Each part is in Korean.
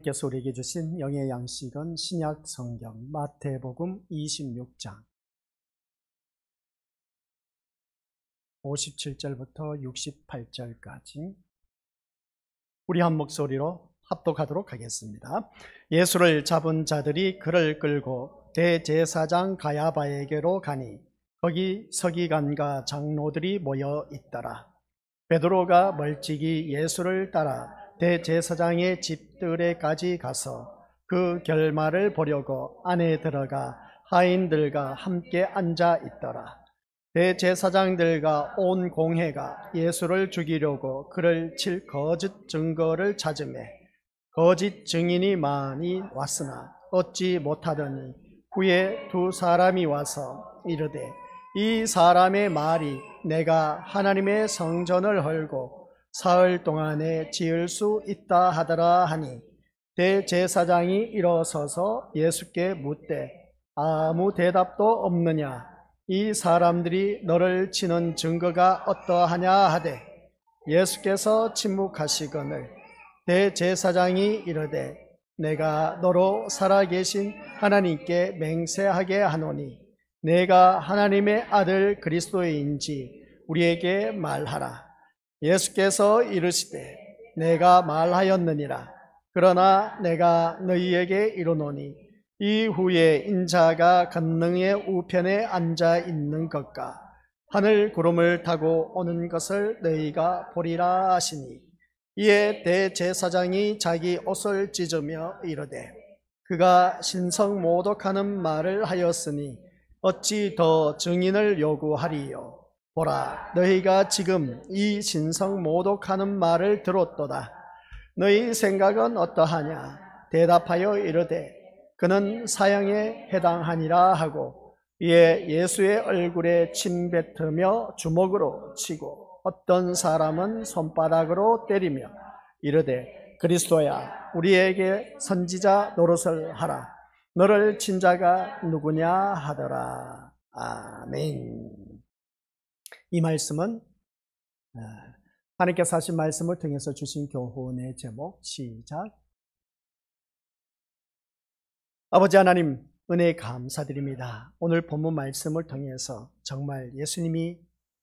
하나님께서 우리에게 주신 영의 양식은 신약 성경 마태복음 26장 57절부터 68절까지 우리 한 목소리로 합독하도록 하겠습니다. 예수를 잡은 자들이 그를 끌고 대제사장 가야바에게로 가니 거기 서기관과 장로들이 모여 있더라. 베드로가 멀찍이 예수를 따라 대제사장의 집들에까지 가서 그 결말을 보려고 안에 들어가 하인들과 함께 앉아 있더라. 대제사장들과 온 공회가 예수를 죽이려고 그를 칠 거짓 증거를 찾으매 거짓 증인이 많이 왔으나 얻지 못하더니 후에 두 사람이 와서 이르되 이 사람의 말이 내가 하나님의 성전을 헐고 사흘 동안에 지을 수 있다 하더라 하니 대제사장이 일어서서 예수께 묻되 아무 대답도 없느냐? 이 사람들이 너를 치는 증거가 어떠하냐 하되 예수께서 침묵하시거늘 대제사장이 이르되 내가 너로 살아계신 하나님께 맹세하게 하노니 내가 하나님의 아들 그리스도인지 우리에게 말하라. 예수께서 이르시되 내가 말하였느니라. 그러나 내가 너희에게 이르노니 이후에 인자가 권능의 우편에 앉아 있는 것과 하늘 구름을 타고 오는 것을 너희가 보리라 하시니 이에 대제사장이 자기 옷을 찢으며 이르되 그가 신성모독하는 말을 하였으니 어찌 더 증인을 요구하리요? 보라, 너희가 지금 이 신성모독하는 말을 들었도다. 너희 생각은 어떠하냐? 대답하여 이르되 그는 사형에 해당하니라 하고 이에 예수의 얼굴에 침 뱉으며 주먹으로 치고 어떤 사람은 손바닥으로 때리며 이르되 그리스도야 우리에게 선지자 노릇을 하라. 너를 친 자가 누구냐 하더라. 아멘. 이 말씀은 하나님께서 하신 말씀을 통해서 주신 교훈의 제목 시작. 아버지 하나님 은혜 감사드립니다. 오늘 본문 말씀을 통해서 정말 예수님이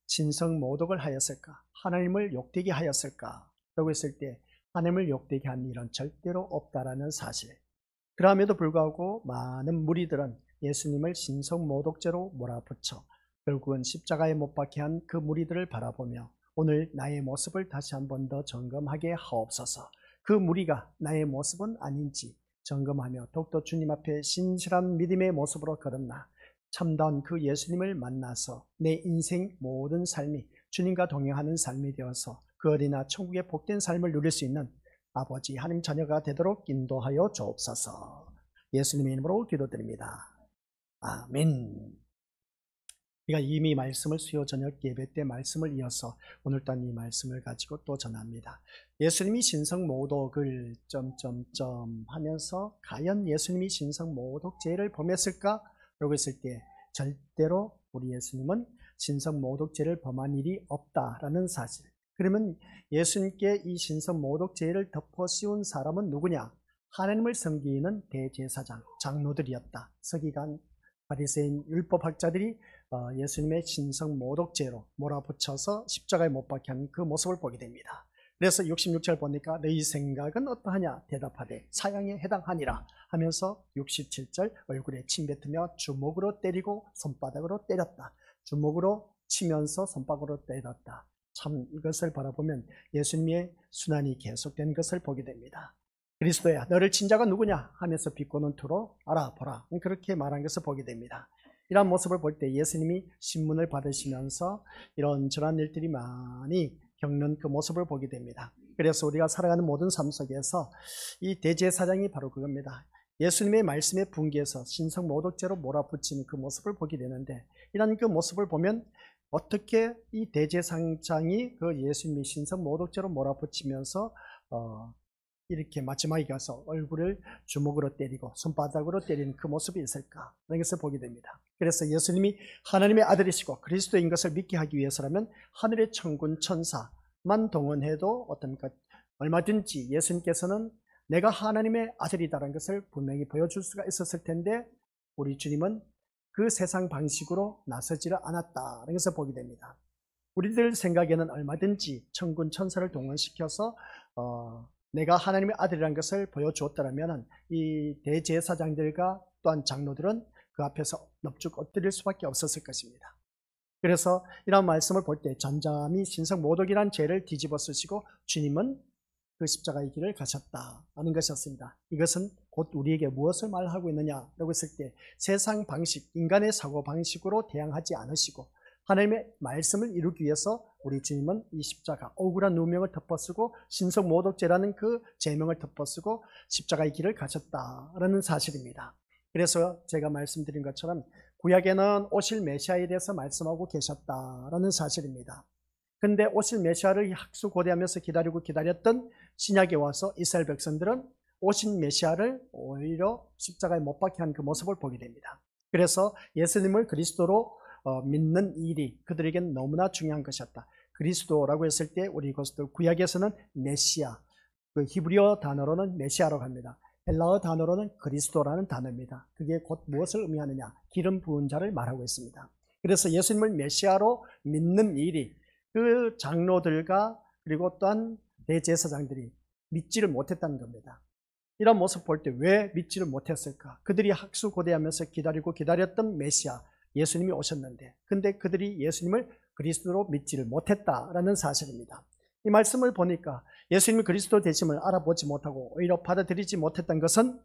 신성모독을 하였을까? 하나님을 욕되게 하였을까? 라고 했을 때 하나님을 욕되게 한 일은 절대로 없다라는 사실. 그럼에도 불구하고 많은 무리들은 예수님을 신성모독죄로 몰아붙여 결국은 십자가에 못 박게 한 그 무리들을 바라보며 오늘 나의 모습을 다시 한 번 더 점검하게 하옵소서. 그 무리가 나의 모습은 아닌지 점검하며 더욱더 주님 앞에 신실한 믿음의 모습으로 걸었나 참다운 그 예수님을 만나서 내 인생 모든 삶이 주님과 동행하는 삶이 되어서 그 어디나 천국의 복된 삶을 누릴 수 있는 아버지 하나님 자녀가 되도록 인도하여 주옵소서. 예수님의 이름으로 기도드립니다. 아멘. 우리가 이미 말씀을 수요 저녁 예배 때 말씀을 이어서 오늘 또한 이 말씀을 가지고 또 전합니다. 예수님이 신성모독을 하면서 과연 예수님이 신성모독죄를 범했을까? 라고 했을 때 절대로 우리 예수님은 신성모독죄를 범한 일이 없다라는 사실. 그러면 예수님께 이 신성모독죄를 덮어 씌운 사람은 누구냐? 하나님을 섬기는 대제사장, 장로들이었다. 서기관, 바리새인, 율법학자들이 예수님의 신성모독죄로 몰아붙여서 십자가에 못 박게 한 그 모습을 보게 됩니다. 그래서 66절 보니까 너희 생각은 어떠하냐? 대답하되 사형에 해당하니라 하면서 67절 얼굴에 침 뱉으며 주먹으로 때리고 손바닥으로 때렸다. 주먹으로 치면서 손바닥으로 때렸다. 참 이것을 바라보면 예수님의 순환이 계속된 것을 보게 됩니다. 그리스도야 너를 친 자가 누구냐 하면서 비꼬는 투로 알아보라 그렇게 말한 것을 보게 됩니다. 이러한 모습을 볼 때 예수님이 신문을 받으시면서 이런저런 일들이 많이 겪는 그 모습을 보게 됩니다. 그래서 우리가 살아가는 모든 삶 속에서 이 대제사장이 바로 그겁니다. 예수님의 말씀에 분개해서 신성모독죄로 몰아붙이는 그 모습을 보게 되는데 이런 그 모습을 보면 어떻게 이 대제사장이 그 예수님이 신성모독죄로 몰아붙이면서 이렇게 마지막에 가서 얼굴을 주먹으로 때리고 손바닥으로 때리는 그 모습이 있을까? 그런 것을 보게 됩니다. 그래서 예수님이 하나님의 아들이시고 그리스도인 것을 믿게 하기 위해서라면 하늘의 천군 천사만 동원해도 어떤 것 얼마든지 예수님께서는 내가 하나님의 아들이다라는 것을 분명히 보여줄 수가 있었을 텐데 우리 주님은 그 세상 방식으로 나서지를 않았다는 것을 보게 됩니다. 우리들 생각에는 얼마든지 천군 천사를 동원시켜서 내가 하나님의 아들이라는 것을 보여주었다면 이 대제사장들과 또한 장로들은 그 앞에서 넙죽 엎드릴 수밖에 없었을 것입니다. 그래서 이런 말씀을 볼 때 전잠이 신성 모독이라는 죄를 뒤집어 쓰시고 주님은 그 십자가의 길을 가셨다는 것이었습니다. 이것은 곧 우리에게 무엇을 말하고 있느냐라고 했을 때 세상 방식, 인간의 사고 방식으로 대항하지 않으시고 하나님의 말씀을 이루기 위해서 우리 주님은 이 십자가, 억울한 누명을 덮어쓰고 신성 모독죄라는 그 죄명을 덮어쓰고 십자가의 길을 가셨다라는 사실입니다. 그래서 제가 말씀드린 것처럼 구약에는 오실 메시아에 대해서 말씀하고 계셨다라는 사실입니다. 근데 오실 메시아를 학수고대하면서 기다리고 기다렸던 신약에 와서 이스라엘 백성들은 오신 메시아를 오히려 십자가에 못 박게 한 그 모습을 보게 됩니다. 그래서 예수님을 그리스도로 믿는 일이 그들에게는 너무나 중요한 것이었다. 그리스도라고 했을 때 우리 것들 구약에서는 메시아, 그 히브리어 단어로는 메시아라고 합니다. 헬라어 단어로는 그리스도라는 단어입니다. 그게 곧 무엇을 의미하느냐? 기름 부은 자를 말하고 있습니다. 그래서 예수님을 메시아로 믿는 일이 그 장로들과 그리고 또한 대제사장들이 믿지를 못했다는 겁니다. 이런 모습 볼 때 왜 믿지를 못했을까? 그들이 학수고대하면서 기다리고 기다렸던 메시아 예수님이 오셨는데 근데 그들이 예수님을 그리스도로 믿지를 못했다라는 사실입니다. 이 말씀을 보니까 예수님이 그리스도 되심을 알아보지 못하고 오히려 받아들이지 못했던 것은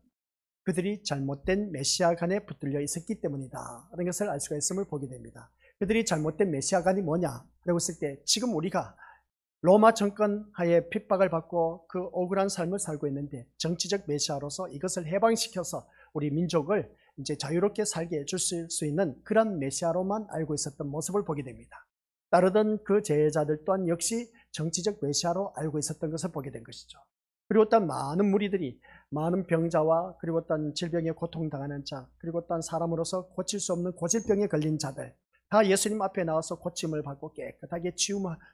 그들이 잘못된 메시아간에 붙들려 있었기 때문이다 라는 것을 알 수가 있음을 보게 됩니다. 그들이 잘못된 메시아간이 뭐냐라고 했을 때 지금 우리가 로마 정권 하에 핍박을 받고 그 억울한 삶을 살고 있는데 정치적 메시아로서 이것을 해방시켜서 우리 민족을 이제 자유롭게 살게 해줄 수 있는 그런 메시아로만 알고 있었던 모습을 보게 됩니다. 따르던 그 제자들 또한 역시 정치적 메시아로 알고 있었던 것을 보게 된 것이죠. 그리고 또 많은 무리들이 많은 병자와 그리고 또 질병에 고통당하는 자 그리고 또 사람으로서 고칠 수 없는 고질병에 걸린 자들 다 예수님 앞에 나와서 고침을 받고 깨끗하게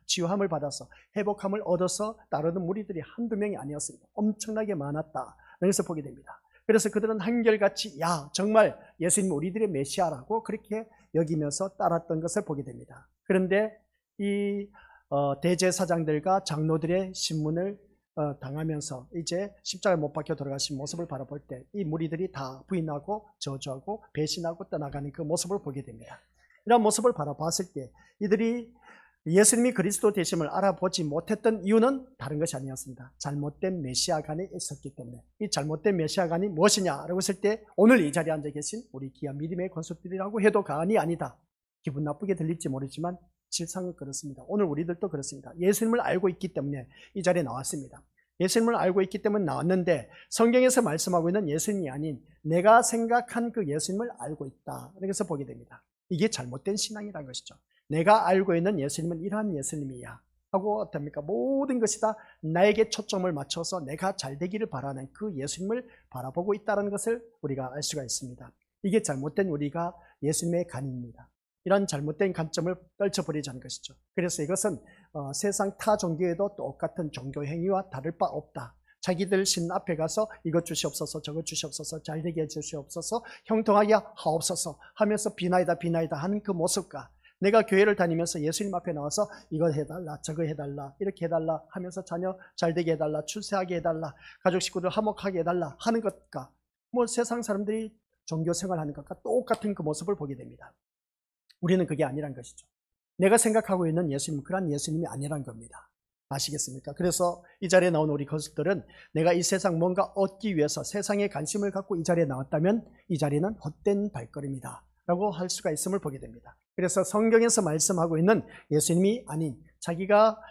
치유함을 받아서 회복함을 얻어서 따르는 무리들이 한두 명이 아니었습니다. 엄청나게 많았다. 그래서 보게 됩니다. 그래서 그들은 한결같이 야 정말 예수님 우리들의 메시아라고 그렇게 여기면서 따랐던 것을 보게 됩니다. 그런데 이 대제사장들과 장로들의 신문을 당하면서 이제 십자가에 못 박혀 돌아가신 모습을 바라볼 때 이 무리들이 다 부인하고 저주하고 배신하고 떠나가는 그 모습을 보게 됩니다. 이런 모습을 바라봤을 때 이들이 예수님이 그리스도 되심을 알아보지 못했던 이유는 다른 것이 아니었습니다. 잘못된 메시아간에 있었기 때문에 이 잘못된 메시아간이 무엇이냐라고 했을 때 오늘 이 자리에 앉아 계신 우리 귀한 믿음의 권속들이라고 해도 과언이 아니다. 기분 나쁘게 들릴지 모르지만 실상은 그렇습니다. 오늘 우리들도 그렇습니다. 예수님을 알고 있기 때문에 이 자리에 나왔습니다. 예수님을 알고 있기 때문에 나왔는데 성경에서 말씀하고 있는 예수님이 아닌 내가 생각한 그 예수님을 알고 있다. 그래서 보게 됩니다. 이게 잘못된 신앙이라는 것이죠. 내가 알고 있는 예수님은 이러한 예수님이야 하고 어떻습니까? 모든 것이 다 나에게 초점을 맞춰서 내가 잘 되기를 바라는 그 예수님을 바라보고 있다는 것을 우리가 알 수가 있습니다. 이게 잘못된 우리가 예수님의 간입니다. 이런 잘못된 관점을 떨쳐버리자는 것이죠. 그래서 이것은 세상 타 종교에도 똑같은 종교 행위와 다를 바 없다. 자기들 신 앞에 가서 이것 주시옵소서 저것 주시옵소서 잘되게 해주시옵소서 형통하게 하옵소서 하면서 비나이다 비나이다 하는 그 모습과 내가 교회를 다니면서 예수님 앞에 나와서 이거 해달라 저거 해달라 이렇게 해달라 하면서 자녀 잘되게 해달라 출세하게 해달라 가족 식구들 화목하게 해달라 하는 것과 뭐 세상 사람들이 종교 생활하는 것과 똑같은 그 모습을 보게 됩니다. 우리는 그게 아니란 것이죠. 내가 생각하고 있는 예수님은 그런 예수님이 아니란 겁니다. 아시겠습니까? 그래서 이 자리에 나온 우리 것들은 내가 이 세상 뭔가 얻기 위해서 세상에 관심을 갖고 이 자리에 나왔다면 이 자리는 헛된 발걸음이다 라고 할 수가 있음을 보게 됩니다. 그래서 성경에서 말씀하고 있는 예수님이 아닌 자기가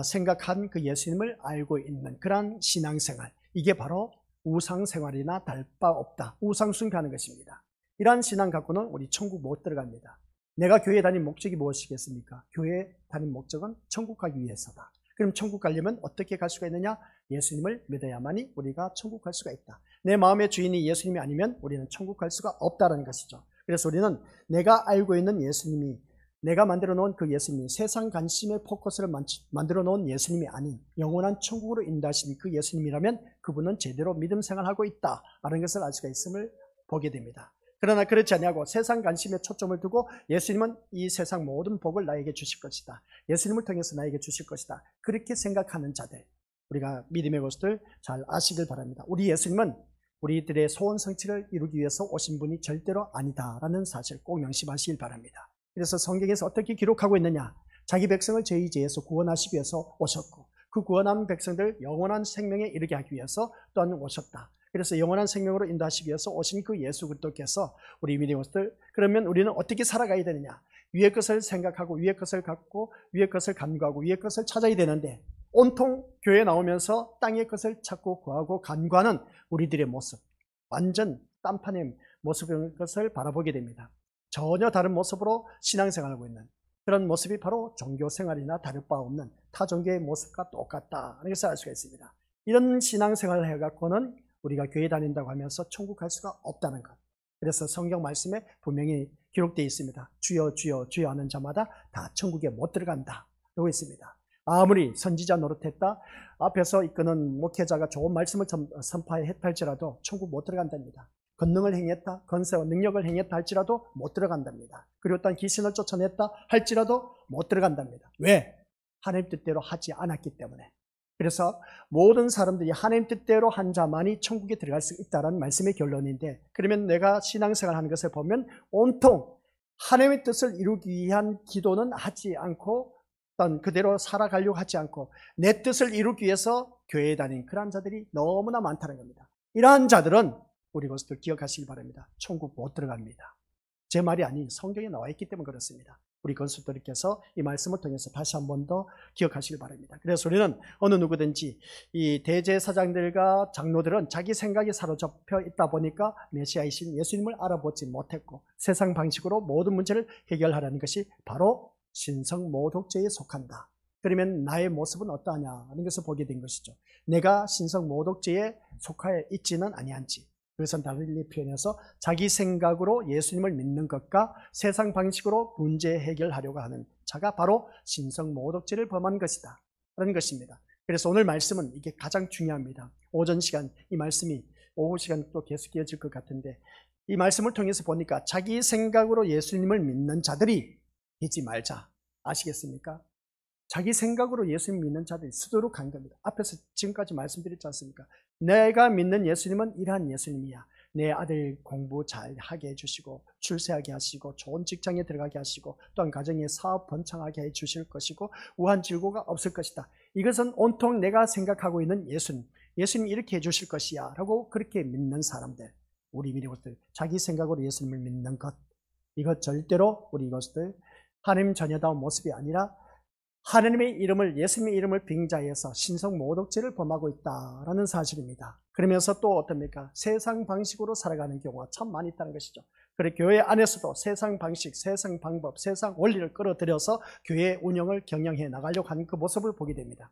생각한 그 예수님을 알고 있는 그런 신앙생활, 이게 바로 우상생활이나 다를 바 없다. 우상숭배하는 것입니다. 이러한 신앙 갖고는 우리 천국 못 들어갑니다. 내가 교회 다닌 목적이 무엇이겠습니까? 교회 다닌 목적은 천국 가기 위해서다. 그럼 천국 가려면 어떻게 갈 수가 있느냐? 예수님을 믿어야만이 우리가 천국 갈 수가 있다. 내 마음의 주인이 예수님이 아니면 우리는 천국 갈 수가 없다는 것이죠. 그래서 우리는 내가 알고 있는 예수님이 내가 만들어 놓은 그 예수님이 세상 관심의 포커스를 만들어 놓은 예수님이 아닌 영원한 천국으로 인도하신 그 예수님이라면 그분은 제대로 믿음 생활하고 있다라는 것을 알 수가 있음을 보게 됩니다. 그러나 그렇지 아니하고 세상 관심에 초점을 두고 예수님은 이 세상 모든 복을 나에게 주실 것이다, 예수님을 통해서 나에게 주실 것이다, 그렇게 생각하는 자들, 우리가 믿음의 것을 잘 아시길 바랍니다. 우리 예수님은 우리들의 소원 성취를 이루기 위해서 오신 분이 절대로 아니다라는 사실 꼭 명심하시길 바랍니다. 그래서 성경에서 어떻게 기록하고 있느냐, 자기 백성을 죄의 죄에서 구원하시기 위해서 오셨고 그 구원한 백성들 영원한 생명에 이르게 하기 위해서 또한 오셨다. 그래서 영원한 생명으로 인도하시기 위해서 오신 그 예수 그리스도께서 우리 믿음의 것을, 그러면 우리는 어떻게 살아가야 되느냐, 위의 것을 생각하고 위의 것을 갖고 위의 것을 간구하고 위의 것을 찾아야 되는데 온통 교회 나오면서 땅의 것을 찾고 구하고 간구하는 우리들의 모습, 완전 딴판의 모습인 것을 바라보게 됩니다. 전혀 다른 모습으로 신앙생활하고 있는 그런 모습이 바로 종교생활이나 다를 바 없는 타 종교의 모습과 똑같다는 것을 알 수가 있습니다. 이런 신앙생활을 해갖고는 우리가 교회 다닌다고 하면서 천국 갈 수가 없다는 것. 그래서 성경 말씀에 분명히 기록되어 있습니다. 주여 주여 주여 하는 자마다 다 천국에 못 들어간다 라고 있습니다. 아무리 선지자 노릇했다, 앞에서 이끄는 목회자가 좋은 말씀을 선포했다 할지라도 천국 못 들어간답니다. 권능을 행했다, 권세와 능력을 행했다 할지라도 못 들어간답니다. 그리고 또 귀신을 쫓아냈다 할지라도 못 들어간답니다. 왜? 하나님 뜻대로 하지 않았기 때문에. 그래서 모든 사람들이 하나님 뜻대로 한 자만이 천국에 들어갈 수 있다는 말씀의 결론인데, 그러면 내가 신앙생활 하는 것을 보면 온통 하나님의 뜻을 이루기 위한 기도는 하지 않고 어떤 그대로 살아가려고 하지 않고 내 뜻을 이루기 위해서 교회에 다닌 그러한 자들이 너무나 많다는 겁니다. 이러한 자들은 우리 것을 기억하시기 바랍니다. 천국 못 들어갑니다. 제 말이 아닌 성경에 나와 있기 때문에 그렇습니다. 우리 건수들께서 이 말씀을 통해서 다시 한 번 더 기억하시길 바랍니다. 그래서 우리는 어느 누구든지 이 대제사장들과 장로들은 자기 생각에 사로잡혀 있다 보니까 메시아이신 예수님을 알아보지 못했고 세상 방식으로 모든 문제를 해결하라는 것이 바로 신성모독죄에 속한다. 그러면 나의 모습은 어떠하냐는 것을 보게 된 것이죠. 내가 신성모독죄에 속하여 있지는 아니한지, 그것은 달리 표현해서 자기 생각으로 예수님을 믿는 것과 세상 방식으로 문제 해결하려고 하는 자가 바로 신성모독죄를 범한 것이다 라는 것입니다. 그래서 오늘 말씀은 이게 가장 중요합니다. 오전 시간 이 말씀이 오후 시간 또 계속 이어질 것 같은데, 이 말씀을 통해서 보니까 자기 생각으로 예수님을 믿는 자들이 되지 말자. 아시겠습니까? 자기 생각으로 예수님 믿는 자들이 수두룩 간 겁니다. 앞에서 지금까지 말씀드렸지 않습니까? 내가 믿는 예수님은 이러한 예수님이야. 내 아들 공부 잘하게 해주시고 출세하게 하시고 좋은 직장에 들어가게 하시고 또한 가정의 사업 번창하게 해주실 것이고 우한 질고가 없을 것이다. 이것은 온통 내가 생각하고 있는 예수님이 이렇게 해주실 것이야 라고 그렇게 믿는 사람들, 우리 믿음들, 자기 생각으로 예수님을 믿는 것, 이것 절대로 우리 이것들 하나님 자녀다운 모습이 아니라 하나님의 이름을, 예수님의 이름을 빙자해서 신성모독죄를 범하고 있다라는 사실입니다. 그러면서 또 어떻습니까? 세상 방식으로 살아가는 경우가 참 많이 있다는 것이죠. 그래 교회 안에서도 세상 방식, 세상 방법, 세상 원리를 끌어들여서 교회 운영을 경영해 나가려고 하는 그 모습을 보게 됩니다.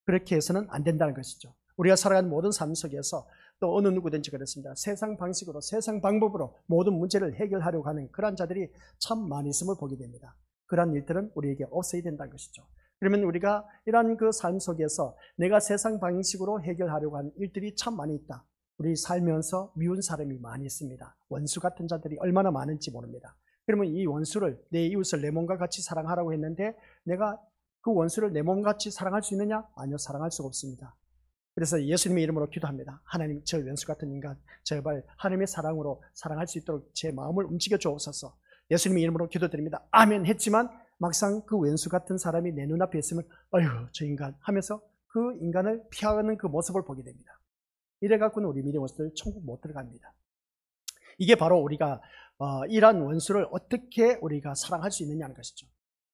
그렇게 해서는 안 된다는 것이죠. 우리가 살아가는 모든 삶 속에서 또 어느 누구든지 그렇습니다. 세상 방식으로, 세상 방법으로 모든 문제를 해결하려고 하는 그런 자들이 참 많이 있음을 보게 됩니다. 그러한 일들은 우리에게 없어야 된다는 것이죠. 그러면 우리가 이러한 그 삶 속에서 내가 세상 방식으로 해결하려고 하는 일들이 참 많이 있다. 우리 살면서 미운 사람이 많이 있습니다. 원수 같은 자들이 얼마나 많은지 모릅니다. 그러면 이 원수를, 내 이웃을 내 몸과 같이 사랑하라고 했는데 내가 그 원수를 내 몸같이 사랑할 수 있느냐? 아니요, 사랑할 수가 없습니다. 그래서 예수님의 이름으로 기도합니다. 하나님, 저 원수 같은 인간 제발 하나님의 사랑으로 사랑할 수 있도록 제 마음을 움직여 주옵소서. 예수님의 이름으로 기도드립니다. 아멘 했지만 막상 그 왼수 같은 사람이 내 눈앞에 있으면 어휴 저 인간 하면서 그 인간을 피하는 그 모습을 보게 됩니다. 이래갖고는 우리 믿음의 원수들 천국 못 들어갑니다. 이게 바로 우리가 이러한 원수를 어떻게 우리가 사랑할 수 있느냐는 것이죠.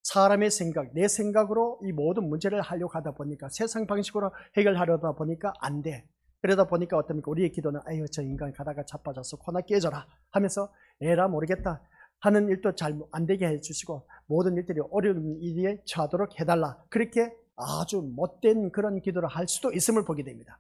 사람의 생각, 내 생각으로 이 모든 문제를 하려고 하다 보니까 세상 방식으로 해결하려다 보니까 안 돼. 그러다 보니까 어떻습니까? 우리의 기도는 아유 저 인간 가다가 자빠져서 코나 깨져라 하면서 에라 모르겠다 하는 일도 잘 안 되게 해주시고 모든 일들이 어려운 일에 처하도록 해달라. 그렇게 아주 못된 그런 기도를 할 수도 있음을 보게 됩니다.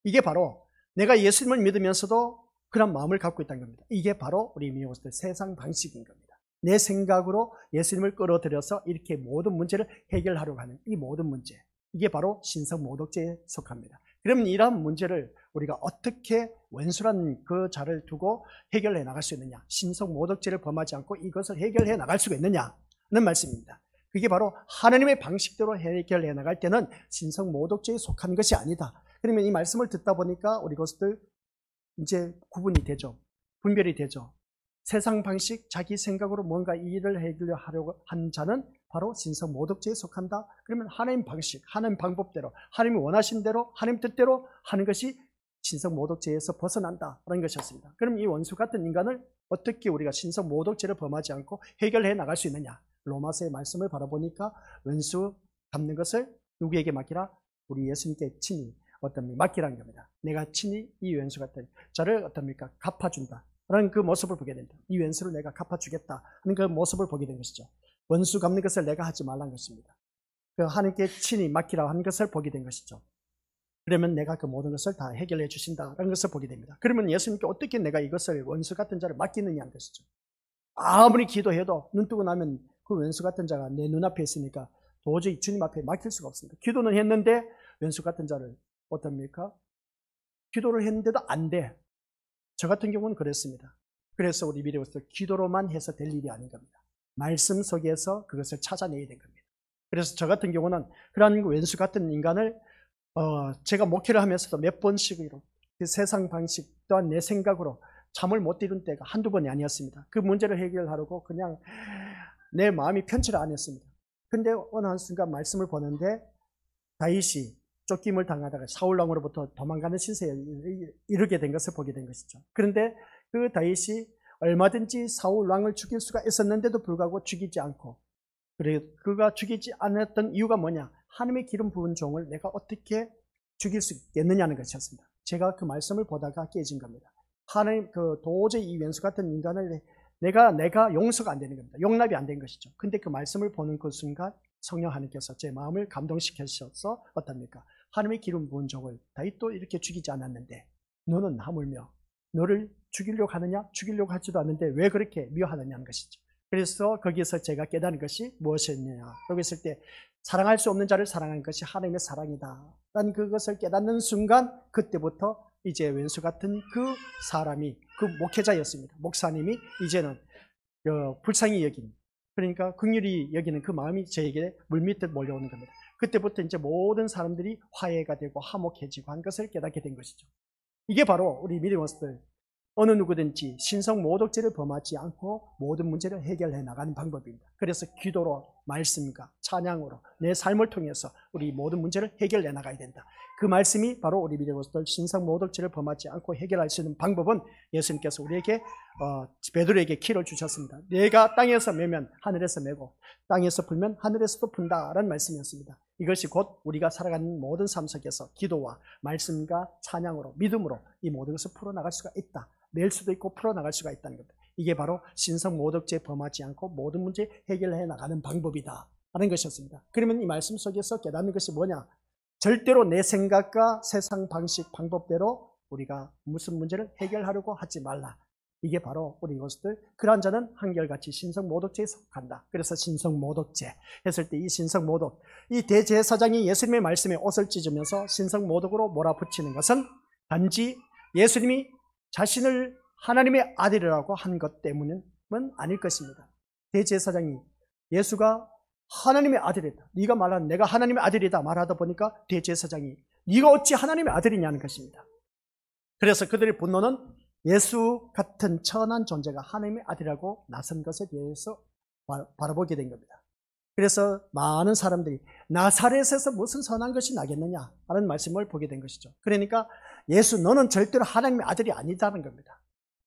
이게 바로 내가 예수님을 믿으면서도 그런 마음을 갖고 있다는 겁니다. 이게 바로 우리 미워스들 세상 방식인 겁니다. 내 생각으로 예수님을 끌어들여서 이렇게 모든 문제를 해결하려고 하는 이 모든 문제, 이게 바로 신성모독죄에 속합니다. 그러면 이러한 문제를 우리가 어떻게 원수란 그 자를 두고 해결해 나갈 수 있느냐, 신성모독죄를 범하지 않고 이것을 해결해 나갈 수가 있느냐는 말씀입니다. 그게 바로 하나님의 방식대로 해결해 나갈 때는 신성모독죄에 속한 것이 아니다. 그러면 이 말씀을 듣다 보니까 우리 것들 이제 구분이 되죠. 분별이 되죠. 세상 방식, 자기 생각으로 뭔가 이 일을 해결하려고 한 자는 바로 신성모독죄에 속한다. 그러면 하나님 방식, 하나님 방법대로, 하나님이 원하신 대로, 하나님 뜻대로 하는 것이 신성모독죄에서 벗어난다라는 것이었습니다. 그럼 이 원수 같은 인간을 어떻게 우리가 신성모독죄를 범하지 않고 해결해 나갈 수 있느냐? 로마서의 말씀을 바라보니까 원수 갚는 것을 누구에게 맡기라? 우리 예수님께 친히 맡기라는 겁니다. 내가 친히 이 원수 같은 자를 어떻습니까? 갚아준다 라는 그 모습을 보게 된다. 이 원수를 내가 갚아주겠다 하는 그 모습을 보게 된 것이죠. 원수 갚는 것을 내가 하지 말라는 것입니다. 그 하나님께 친히 맡기라 하는 것을 보게 된 것이죠. 그러면 내가 그 모든 것을 다 해결해 주신다라는 것을 보게 됩니다. 그러면 예수님께 어떻게 내가 이것을 원수 같은 자를 맡기느냐 하는 것이죠. 아무리 기도해도 눈 뜨고 나면 그 원수 같은 자가 내 눈앞에 있으니까 도저히 주님 앞에 맡길 수가 없습니다. 기도는 했는데 원수 같은 자를 어떻습니까? 기도를 했는데도 안 돼. 저 같은 경우는 그랬습니다. 그래서 우리 미래에서 기도로만 해서 될 일이 아닌 겁니다. 말씀 속에서 그것을 찾아내야 된 겁니다. 그래서 저 같은 경우는 그러한 원수 같은 인간을 제가 목회를 하면서도 몇 번씩 그 세상 방식 또한 내 생각으로 잠을 못 이룬 때가 한두 번이 아니었습니다. 그 문제를 해결하려고 그냥 내 마음이 편치를 않았습니다. 근데 어느 한순간 말씀을 보는데 다윗이 쫓김을 당하다가 사울왕으로부터 도망가는 신세에 이르게 된 것을 보게 된 것이죠. 그런데 그 다윗이 얼마든지 사울왕을 죽일 수가 있었는데도 불구하고 죽이지 않고, 그리고 그가 죽이지 않았던 이유가 뭐냐? 하나님의 기름 부은 종을 내가 어떻게 죽일 수 있겠느냐는 것이었습니다. 제가 그 말씀을 보다가 깨진 겁니다. 하나님, 도저히 이 원수 같은 인간을 내가 용서가 안 되는 겁니다. 용납이 안 된 것이죠. 근데 그 말씀을 보는 그 순간 성령 하나님께서 제 마음을 감동시켜주셔서 어떻습니까? 하나님의 기름 부은 종을 다윗도 이렇게 죽이지 않았는데 너는 하물며 너를 죽이려고 하느냐? 죽이려고 하지도 않는데 왜 그렇게 미워하느냐는 것이죠. 그래서 거기에서 제가 깨닫는 것이 무엇이었느냐? 여기 있을 때 사랑할 수 없는 자를 사랑하는 것이 하나님의 사랑이다 라는 그것을 깨닫는 순간, 그때부터 이제 원수 같은 그 사람이, 그 목회자였습니다. 목사님이 이제는 불쌍히 여긴, 그러니까 긍휼히 여기는 그 마음이 저에게 물밀듯 몰려오는 겁니다. 그때부터 이제 모든 사람들이 화해가 되고 화목해지고 한 것을 깨닫게 된 것이죠. 이게 바로 우리 미리원스들, 어느 누구든지 신성모독죄를 범하지 않고 모든 문제를 해결해 나가는 방법입니다. 그래서 기도로, 말씀과 찬양으로 내 삶을 통해서 우리 모든 문제를 해결해 나가야 된다. 그 말씀이 바로 우리 미래로서 신성모독죄를 범하지 않고 해결할 수 있는 방법은 예수님께서 우리에게 베드로에게 키를 주셨습니다. 내가 땅에서 매면 하늘에서 매고 땅에서 불면 하늘에서도 분다라는 말씀이었습니다. 이것이 곧 우리가 살아가는 모든 삶 속에서 기도와 말씀과 찬양으로, 믿음으로 이 모든 것을 풀어나갈 수가 있다. 낼 수도 있고 풀어나갈 수가 있다는 겁니다. 이게 바로 신성모독죄 범하지 않고 모든 문제 해결해 나가는 방법이다 하는 것이었습니다. 그러면 이 말씀 속에서 깨닫는 것이 뭐냐? 절대로 내 생각과 세상 방식, 방법대로 우리가 무슨 문제를 해결하려고 하지 말라. 이게 바로 우리 것들, 그러한 자는 한결같이 신성모독죄에 속한다. 그래서 신성모독죄 했을 때 이 신성모독, 이 대제사장이 예수님의 말씀에 옷을 찢으면서 신성모독으로 몰아붙이는 것은 단지 예수님이 자신을 하나님의 아들이라고 한 것 때문은 아닐 것입니다. 대제사장이 예수가 하나님의 아들이다, 네가 말하는 내가 하나님의 아들이다 말하다 보니까 대제사장이 네가 어찌 하나님의 아들이냐는 것입니다. 그래서 그들의 분노는 예수 같은 천한 존재가 하나님의 아들이라고 나선 것에 대해서 바라보게 된 겁니다. 그래서 많은 사람들이 나사렛에서 무슨 선한 것이 나겠느냐 하는 말씀을 보게 된 것이죠. 그러니까 예수, 너는 절대로 하나님의 아들이 아니다는 겁니다.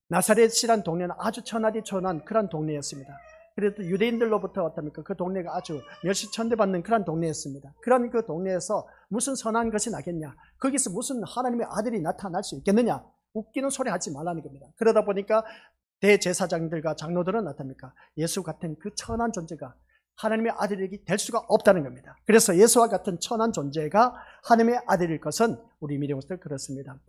나사렛이란 동네는 아주 천하디 천한 그런 동네였습니다. 그래도 유대인들로부터 어떻습니까? 그 동네가 아주 멸시천대받는 그런 동네였습니다. 그런 그 동네에서 무슨 선한 것이 나겠냐? 거기서 무슨 하나님의 아들이 나타날 수 있겠느냐? 웃기는 소리 하지 말라는 겁니다. 그러다 보니까 대제사장들과 장로들은 어떻습니까? 예수 같은 그 천한 존재가 하나님의 아들이 될 수가 없다는 겁니다. 그래서 예수와 같은 천한 존재가 하나님의 아들일 것은 우리 믿음으로서 그렇습니다.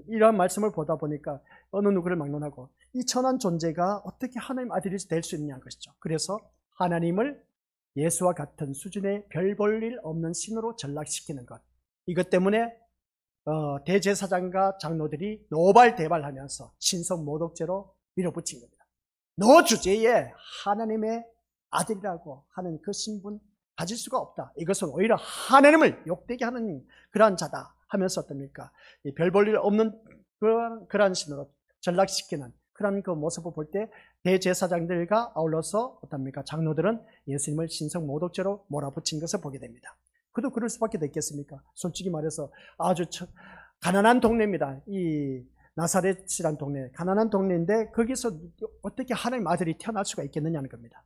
이러한 말씀을 보다 보니까 어느 누구를 막론하고 이 천한 존재가 어떻게 하나님 아들이 될 수 있느냐는 것이죠. 그래서 하나님을 예수와 같은 수준의 별 볼 일 없는 신으로 전락시키는 것, 이것 때문에 대제사장과 장로들이 노발대발하면서 신성 모독죄로 밀어붙인 겁니다. 너 주제에 하나님의 아들이라고 하는 그 신분 가질 수가 없다. 이것은 오히려 하나님을 욕되게 하는 그러한 자다 하면서 어떻습니까? 별 볼 일 없는 그러한 신으로 전락시키는 그런 그 모습을 볼 때 대제사장들과 아울러서 어떻습니까? 장로들은 예수님을 신성 모독죄로 몰아붙인 것을 보게 됩니다. 그도 그럴 수밖에 됐겠습니까? 솔직히 말해서 아주 가난한 동네입니다. 이 나사렛이란 동네, 가난한 동네인데 거기서 어떻게 하나님 아들이 태어날 수가 있겠느냐는 겁니다.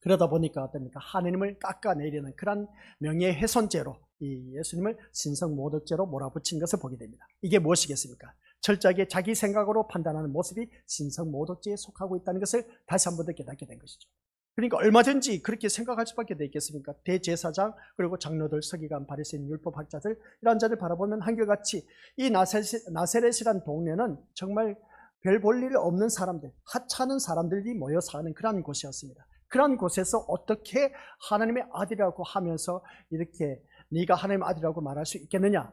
그러다 보니까 어떻습니까? 하나님을 깎아내리는 그런 명예훼손죄로 이 예수님을 신성모독죄로 몰아붙인 것을 보게 됩니다. 이게 무엇이겠습니까? 철저하게 자기 생각으로 판단하는 모습이 신성모독죄에 속하고 있다는 것을 다시 한 번 더 깨닫게 된 것이죠. 그러니까 얼마든지 그렇게 생각할 수밖에 되겠습니까? 대제사장 그리고 장로들, 서기관, 바리새인, 율법학자들 이런 자들 바라보면 한결같이 이 나사렛이란 동네는 정말 별 볼 일 없는 사람들, 하찮은 사람들이 모여 사는 그런 곳이었습니다. 그런 곳에서 어떻게 하나님의 아들이라고 하면서 이렇게 네가 하나님의 아들이라고 말할 수 있겠느냐?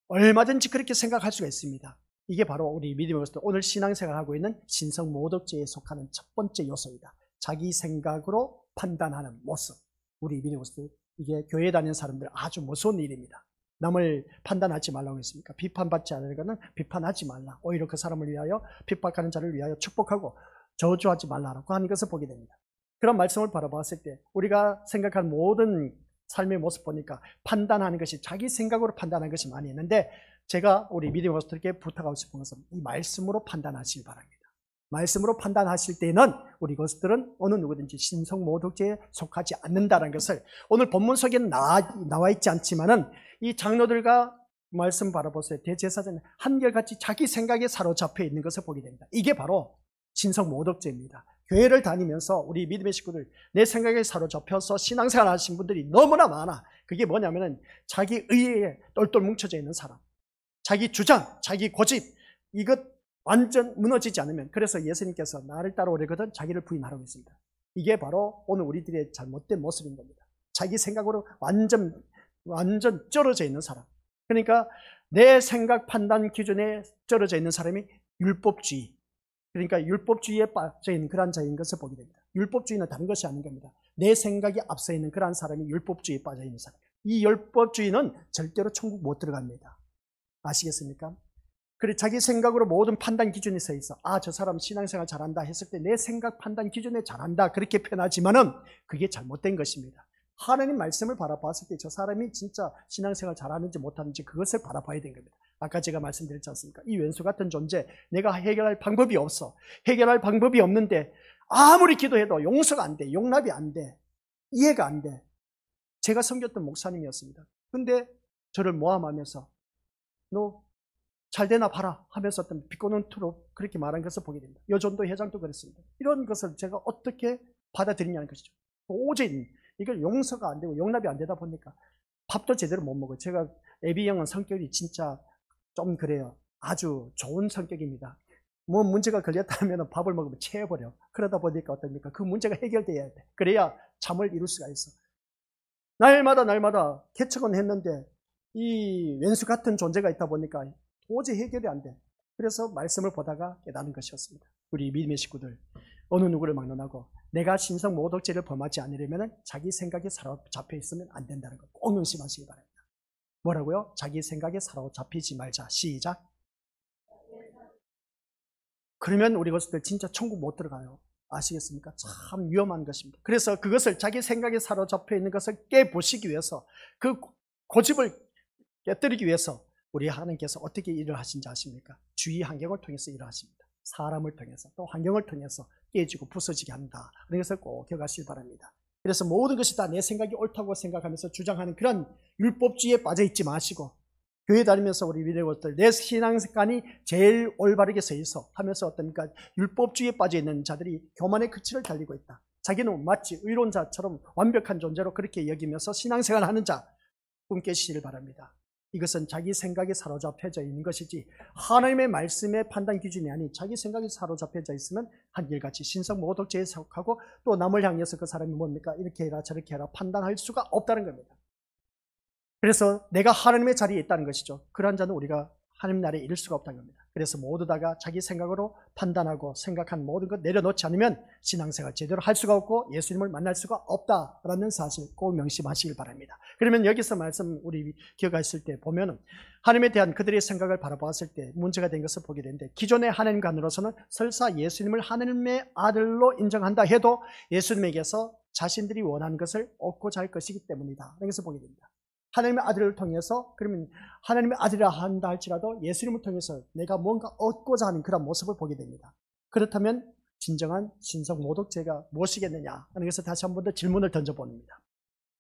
얼마든지 그렇게 생각할 수가 있습니다. 이게 바로 우리 믿음으로서 오늘 신앙생활하고 있는 신성모독죄에 속하는 첫 번째 요소이다. 자기 생각으로 판단하는 모습. 우리 믿음으로서 이게 교회 다니는 사람들 아주 무서운 일입니다. 남을 판단하지 말라고 했습니까? 비판받지 않으려는 비판하지 말라. 오히려 그 사람을 위하여 핍박하는 자를 위하여 축복하고 저주하지 말라라고 하는 것을 보게 됩니다. 그런 말씀을 바라봤을 때 우리가 생각한 모든 삶의 모습 보니까 판단하는 것이 자기 생각으로 판단하는 것이 많이 있는데 제가 우리 믿음으로서께 부탁하고 싶은 것은 이 말씀으로 판단하시기 바랍니다. 말씀으로 판단하실 때는 우리 것들은 어느 누구든지 신성모독죄에 속하지 않는다는 것을 오늘 본문 속에는 나와 있지 않지만은 이 장로들과 말씀 바라보세요. 대제사장은 한결같이 자기 생각에 사로잡혀 있는 것을 보게 됩니다. 이게 바로 신성모독죄입니다. 교회를 다니면서 우리 믿음의 식구들 내 생각에 사로잡혀서 신앙생활 하신 분들이 너무나 많아. 그게 뭐냐면은 자기 의의에 똘똘 뭉쳐져 있는 사람, 자기 주장, 자기 고집, 이것 완전 무너지지 않으면, 그래서 예수님께서 나를 따라오려거든 자기를 부인하라고 했습니다. 이게 바로 오늘 우리들의 잘못된 모습인 겁니다. 자기 생각으로 완전 쩔어져 있는 사람. 그러니까 내 생각 판단 기준에 쩔어져 있는 사람이 율법주의, 그러니까 율법주의에 빠져 있는 그런 자인 것을 보게 됩니다. 율법주의는 다른 것이 아닌 겁니다. 내 생각이 앞서 있는 그러한 사람이 율법주의에 빠져 있는 사람. 이 율법주의는 절대로 천국 못 들어갑니다. 아시겠습니까? 그래 자기 생각으로 모든 판단 기준이 서 있어. 아, 저 사람 신앙생활 잘한다 했을 때 내 생각 판단 기준에 잘한다 그렇게 표현하지만은 그게 잘못된 것입니다. 하나님 말씀을 바라봤을 때 저 사람이 진짜 신앙생활 잘하는지 못하는지 그것을 바라봐야 되는 겁니다. 아까 제가 말씀드렸지 않습니까? 이 왼수 같은 존재, 내가 해결할 방법이 없어. 해결할 방법이 없는데 아무리 기도해도 용서가 안 돼. 용납이 안 돼. 이해가 안 돼. 제가 섬겼던 목사님이었습니다. 근데 저를 모함하면서 너 잘 되나 봐라 하면서 어떤 비꼬는 투로 그렇게 말한 것을 보게 됩니다. 여전도 회장도 그랬습니다. 이런 것을 제가 어떻게 받아들이냐는 것이죠. 도저히 이걸 용서가 안 되고 용납이 안 되다 보니까 밥도 제대로 못 먹어요. 제가 애비 형은 성격이 진짜 좀 그래요. 아주 좋은 성격입니다. 뭐 문제가 걸렸다면 밥을 먹으면 체해버려. 그러다 보니까 어떻습니까? 그 문제가 해결돼야 돼. 그래야 잠을 이룰 수가 있어. 날마다 개척은 했는데 이 왼수 같은 존재가 있다 보니까 도저히 해결이 안 돼. 그래서 말씀을 보다가 깨닫는 것이었습니다. 우리 믿음의 식구들, 어느 누구를 막론하고 내가 신성모독죄를 범하지 않으려면 자기 생각에 사로잡혀 있으면 안 된다는 것 꼭 명심하시기 바랍니다. 뭐라고요? 자기 생각에 사로잡히지 말자. 시작. 그러면 우리 것들 진짜 천국 못 들어가요. 아시겠습니까? 참 위험한 것입니다. 그래서 그것을 자기 생각에 사로잡혀 있는 것을 깨보시기 위해서, 그 고집을 깨뜨리기 위해서 우리 하나님께서 어떻게 일을 하신지 아십니까? 주위 환경을 통해서 일을 하십니다. 사람을 통해서, 또 환경을 통해서 깨지고 부서지게 한다. 그런 것을 꼭 기억하시기 바랍니다. 그래서 모든 것이 다 내 생각이 옳다고 생각하면서 주장하는 그런 율법주의에 빠져 있지 마시고, 교회 다니면서 우리 믿음의 것들, 내 신앙습관이 제일 올바르게 서 있어 하면서 어떻습니까? 율법주의에 빠져 있는 자들이 교만의 끝을 달리고 있다. 자기는 마치 의론자처럼 완벽한 존재로 그렇게 여기면서 신앙생활을 하는 자 꿈 깨시기를 바랍니다. 이것은 자기 생각에 사로잡혀져 있는 것이지 하나님의 말씀의 판단 기준이 아닌 자기 생각에 사로잡혀져 있으면 한결같이 신성모독죄에 속하고 또 남을 향해서 그 사람이 뭡니까? 이렇게 해라 저렇게 해라 판단할 수가 없다는 겁니다. 그래서 내가 하나님의 자리에 있다는 것이죠. 그러한 자는 우리가 하나님 나라에 이를 수가 없다는 겁니다. 그래서 모두 다가 자기 생각으로 판단하고 생각한 모든 것 내려놓지 않으면 신앙생활 제대로 할 수가 없고 예수님을 만날 수가 없다라는 사실 꼭 명심하시길 바랍니다. 그러면 여기서 말씀 우리 기억하실 때 보면은 하나님에 대한 그들의 생각을 바라보았을 때 문제가 된 것을 보게 되는데 기존의 하나님관으로서는 설사 예수님을 하나님의 아들로 인정한다 해도 예수님에게서 자신들이 원하는 것을 얻고자 할 것이기 때문이다. 그래서 보게 됩니다. 하나님의 아들을 통해서 그러면 하나님의 아들이라 한다 할지라도 예수님을 통해서 내가 뭔가 얻고자 하는 그런 모습을 보게 됩니다. 그렇다면 진정한 신성모독죄가 무엇이겠느냐 하는 것을 다시 한 번 더 질문을 던져봅니다.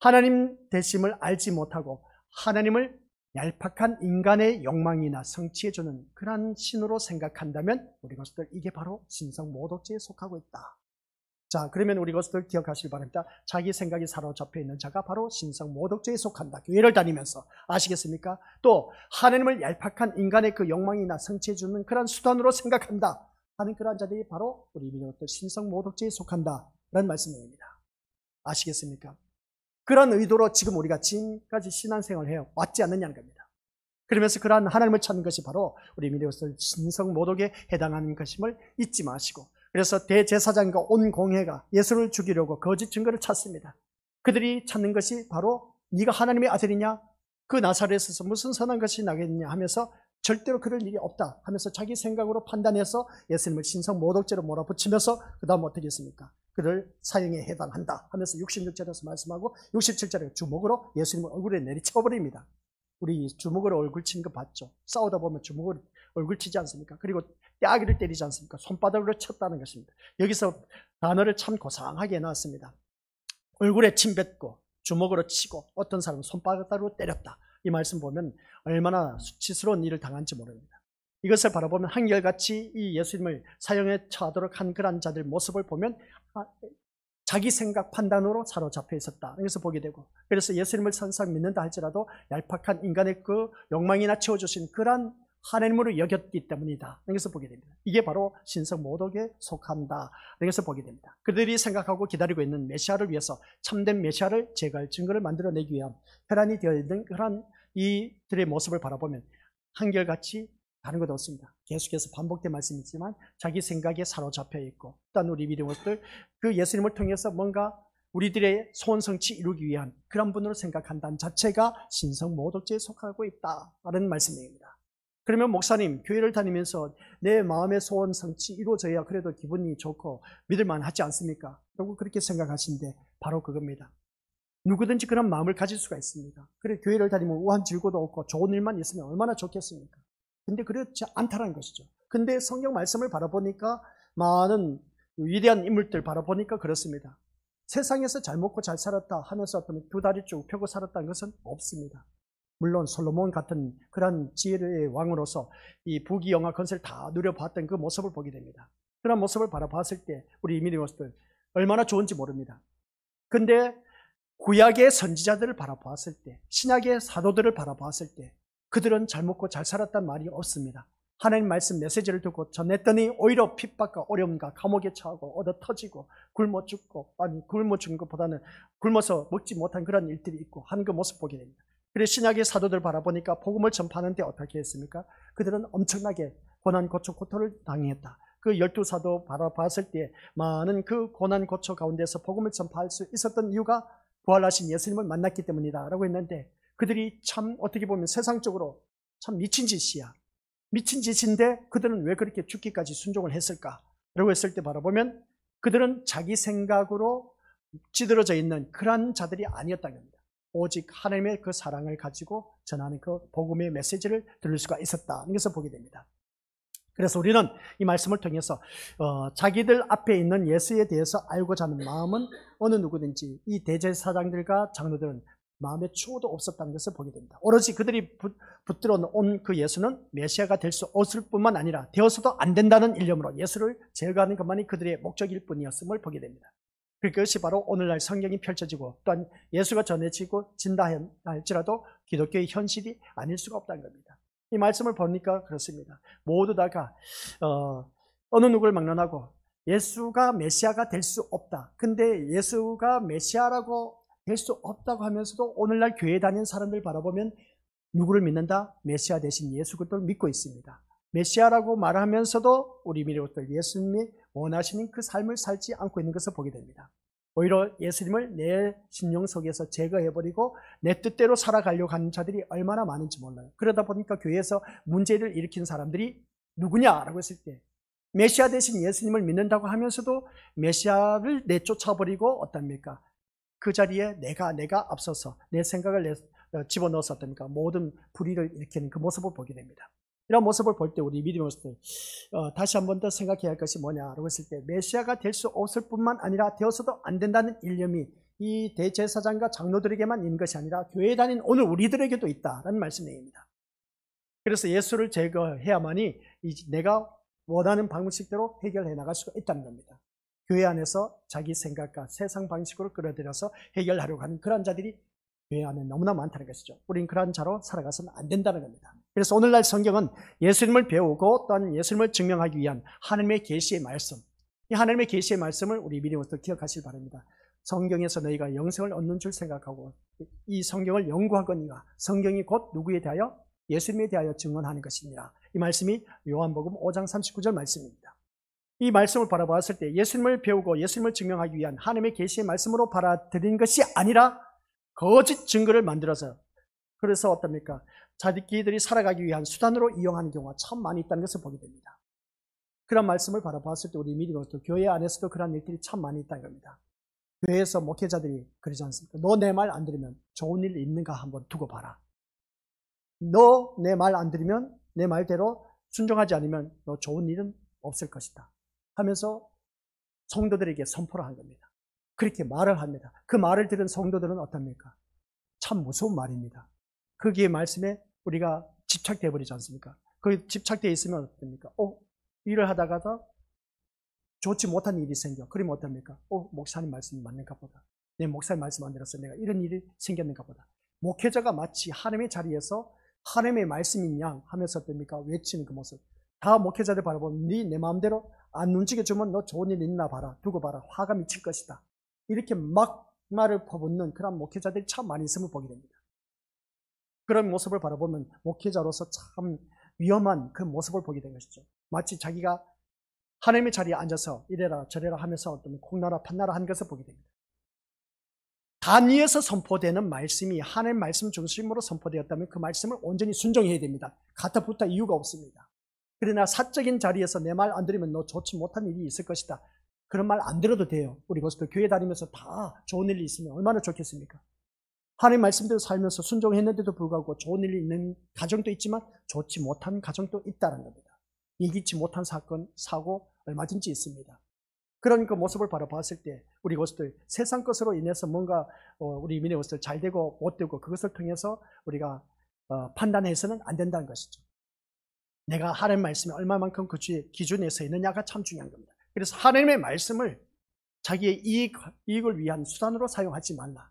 하나님 되심을 알지 못하고 하나님을 얄팍한 인간의 욕망이나 성취해주는 그러한 신으로 생각한다면 우리 것들 이게 바로 신성모독죄에 속하고 있다. 자, 그러면 우리 것들 기억하시길 바랍니다. 자기 생각이 사로잡혀 있는 자가 바로 신성모독죄에 속한다. 교회를 다니면서 아시겠습니까? 또 하나님을 얄팍한 인간의 그 욕망이나 성취해주는 그런 수단으로 생각한다 하는 그런 자들이 바로 우리 믿는 것들 신성모독죄에 속한다라는 말씀입니다. 아시겠습니까? 그런 의도로 지금 우리가 지금까지 신앙생활을 해요. 맞지 않느냐는 겁니다. 그러면서 그러한 하나님을 찾는 것이 바로 우리 믿는 것들 신성모독에 해당하는 것임을 잊지 마시고 그래서 대제사장과 온 공회가 예수를 죽이려고 거짓 증거를 찾습니다. 그들이 찾는 것이 바로 네가 하나님의 아들이냐? 그 나사렛에서 무슨 선한 것이 나겠느냐 하면서 절대로 그럴 일이 없다 하면서 자기 생각으로 판단해서 예수님을 신성모독죄로 몰아붙이면서 그 다음 어떻게 했습니까? 그를 사형에 해당한다 하면서 66절에서 말씀하고 67절에 주먹으로 예수님을 얼굴에 내리쳐버립니다. 우리 주먹으로 얼굴 치는 거 봤죠? 싸우다 보면 주먹으로 얼굴 치지 않습니까? 그리고 떼아기를 때리지 않습니까? 손바닥으로 쳤다는 것입니다. 여기서 단어를 참 고상하게 해놨습니다. 얼굴에 침 뱉고 주먹으로 치고 어떤 사람은 손바닥으로 때렸다. 이 말씀 보면 얼마나 수치스러운 일을 당한지 모릅니다. 이것을 바라보면 한결같이 이 예수님을 사형에 처하도록 한 그런 자들 모습을 보면 자기 생각 판단으로 사로잡혀 있었다. 그래서 보게 되고 그래서 예수님을 선상 믿는다 할지라도 얄팍한 인간의 그 욕망이나 채워주신 그런 하나님으로 여겼기 때문이다. 여기서 보게 됩니다. 이게 바로 신성모독에 속한다. 여기서 보게 됩니다. 그들이 생각하고 기다리고 있는 메시아를 위해서 참된 메시아를 제거할 증거를 만들어내기 위한 혈안이 되어 있는 그런 이들의 모습을 바라보면 한결같이 다른 것 없습니다. 계속해서 반복된 말씀이지만 자기 생각에 사로잡혀 있고 또한 우리 믿음의 것들 그 예수님을 통해서 뭔가 우리들의 소원 성취 이루기 위한 그런 분으로 생각한다는 자체가 신성모독죄에 속하고 있다라는 말씀입니다. 그러면 목사님 교회를 다니면서 내 마음의 소원 성취 이루어져야 그래도 기분이 좋고 믿을만 하지 않습니까? 라고 그렇게 생각하시는데 바로 그겁니다. 누구든지 그런 마음을 가질 수가 있습니다. 그래 교회를 다니면 우한 즐거도 없고 좋은 일만 있으면 얼마나 좋겠습니까? 근데 그렇지 않다는 것이죠. 근데 성경 말씀을 바라보니까 많은 위대한 인물들 바라보니까 그렇습니다. 세상에서 잘 먹고 잘 살았다 하면서 두 다리 쭉 펴고 살았다는 것은 없습니다. 물론 솔로몬 같은 그런 지혜의 왕으로서 이 부귀영화 건설 다 누려봤던 그 모습을 보게 됩니다. 그런 모습을 바라봤을 때 우리 이민의 모습들 얼마나 좋은지 모릅니다. 근데 구약의 선지자들을 바라봤을 때 신약의 사도들을 바라봤을 때 그들은 잘 먹고 잘 살았단 말이 없습니다. 하나님 말씀 메시지를 듣고 전했더니 오히려 핍박과 어려움과 감옥에 처하고 얻어 터지고 굶어 죽고 아니 굶어 죽는 것보다는 굶어서 먹지 못한 그런 일들이 있고 하는 그 모습 보게 됩니다. 그래서 신약의 사도들 바라보니까 복음을 전파하는데 어떻게 했습니까? 그들은 엄청나게 고난 고초 고통을 당했다. 그 12사도 바라봤을 때 많은 그 고난 고초 가운데서 복음을 전파할 수 있었던 이유가 부활하신 예수님을 만났기 때문이다 라고 했는데 그들이 참 어떻게 보면 세상적으로 참 미친 짓이야. 미친 짓인데 그들은 왜 그렇게 죽기까지 순종을 했을까? 라고 했을 때 바라보면 그들은 자기 생각으로 찌들어져 있는 그러한 자들이 아니었다는 겁니다. 오직 하나님의 그 사랑을 가지고 전하는 그 복음의 메시지를 들을 수가 있었다. 이것을 보게 됩니다. 그래서 우리는 이 말씀을 통해서 자기들 앞에 있는 예수에 대해서 알고자 하는 마음은 어느 누구든지 이 대제사장들과 장로들은 마음에 추호도 없었다는 것을 보게 됩니다. 오로지 그들이 붙들어 온 그 예수는 메시아가 될 수 없을 뿐만 아니라 되어서도 안 된다는 일념으로 예수를 제거하는 것만이 그들의 목적일 뿐이었음을 보게 됩니다. 그것이 바로 오늘날 성경이 펼쳐지고 또한 예수가 전해지고 진다 할지라도 기독교의 현실이 아닐 수가 없다는 겁니다. 이 말씀을 보니까 그렇습니다. 모두 다가 어느 누구를 막론하고 예수가 메시아가 될 수 없다. 근데 예수가 메시아라고 될 수 없다고 하면서도 오늘날 교회 다니는 사람들 바라보면 누구를 믿는다? 메시아 대신 예수 그리스도를 믿고 있습니다. 메시아라고 말하면서도 우리 믿음으로부터 예수님이 원하시는 그 삶을 살지 않고 있는 것을 보게 됩니다. 오히려 예수님을 내 심령 속에서 제거해버리고 내 뜻대로 살아가려고 하는 자들이 얼마나 많은지 몰라요. 그러다 보니까 교회에서 문제를 일으킨 사람들이 누구냐라고 했을 때 메시아 대신 예수님을 믿는다고 하면서도 메시아를 내쫓아버리고 어떻습니까? 그 자리에 내가 앞서서 내 생각을 집어넣어서 어떻습니까? 모든 불의를 일으키는 그 모습을 보게 됩니다. 이런 모습을 볼 때 우리 믿음으로서 다시 한 번 더 생각해야 할 것이 뭐냐라고 했을 때 메시아가 될 수 없을 뿐만 아니라 되어서도 안 된다는 일념이 이 대제사장과 장로들에게만 있는 것이 아니라 교회에 다니는 오늘 우리들에게도 있다라는 말씀입니다. 그래서 예수를 제거해야만이 내가 원하는 방식대로 해결해 나갈 수가 있다는 겁니다. 교회 안에서 자기 생각과 세상 방식으로 끌어들여서 해결하려고 하는 그런 자들이 교회 안에 너무나 많다는 것이죠. 우린 그런 자로 살아가서는 안 된다는 겁니다. 그래서 오늘날 성경은 예수님을 배우고 또한 예수님을 증명하기 위한 하나님의 계시의 말씀, 이 하나님의 계시의 말씀을 우리 믿음으로서 기억하시기 바랍니다. 성경에서 너희가 영생을 얻는 줄 생각하고 이 성경을 연구하거니와 성경이 곧 누구에 대하여? 예수님에 대하여 증언하는 것입니다. 이 말씀이 요한복음 5장 39절 말씀입니다. 이 말씀을 바라보았을 때 예수님을 배우고 예수님을 증명하기 위한 하나님의 계시의 말씀으로 받아들이는 것이 아니라 거짓 증거를 만들어서 그래서 어떻습니까? 자기들이 살아가기 위한 수단으로 이용하는 경우가 참 많이 있다는 것을 보게 됩니다. 그런 말씀을 바라보았을 때 우리 믿음으로서 교회 안에서도 그런 일들이 참 많이 있다는 겁니다. 교회에서 목회자들이 그러지 않습니까? 너 내 말 안 들으면 좋은 일 있는가 한번 두고 봐라. 너 내 말 안 들으면 내 말대로 순종하지 않으면 너 좋은 일은 없을 것이다 하면서 성도들에게 선포를 한 겁니다. 그렇게 말을 합니다. 그 말을 들은 성도들은 어떻습니까? 참 무서운 말입니다. 거기에 말씀에 우리가 집착되어 버리지 않습니까? 그 집착되어 있으면 어떻습니까? 일을 하다가도 좋지 못한 일이 생겨. 그러면 어떻습니까? 목사님 말씀이 맞는가 보다. 내 목사님 말씀 안 들었어. 내가 이런 일이 생겼는가 보다. 목회자가 마치 하나님의 자리에서 하나님의 말씀인 양 하면서 어떻습니까? 외치는 그 모습. 다 목회자들 바라보면 네 마음대로 안 움직여주면 너 좋은 일 있나 봐라. 두고 봐라. 화가 미칠 것이다. 이렇게 막 말을 퍼붓는 그런 목회자들이 참 많이 있음을 보게 됩니다. 그런 모습을 바라보면 목회자로서 참 위험한 그 모습을 보게 된 것이죠. 마치 자기가 하나님의 자리에 앉아서 이래라 저래라 하면서 어떤 콩나라 판나라 한 것을 보게 됩니다. 단위에서 선포되는 말씀이 하나님의 말씀 중심으로 선포되었다면 그 말씀을 온전히 순종해야 됩니다. 가타부타 이유가 없습니다. 그러나 사적인 자리에서 내 말 안 들으면 너 좋지 못한 일이 있을 것이다. 그런 말 안 들어도 돼요. 우리 그것도 교회 다니면서 다 좋은 일이 있으면 얼마나 좋겠습니까? 하나님 말씀대로 살면서 순종했는데도 불구하고 좋은 일이 있는 가정도 있지만 좋지 못한 가정도 있다는 겁니다. 예기치 못한 사건, 사고 얼마든지 있습니다. 그런 그 모습을 바라봤을 때 우리 것들 세상 것으로 인해서 뭔가 우리 민의 것들 잘 되고 못 되고 그것을 통해서 우리가 판단해서는 안 된다는 것이죠. 내가 하나님 말씀에 얼마만큼 그 기준에 서 있느냐가 참 중요한 겁니다. 그래서 하나님의 말씀을 자기의 이익을 위한 수단으로 사용하지 말라.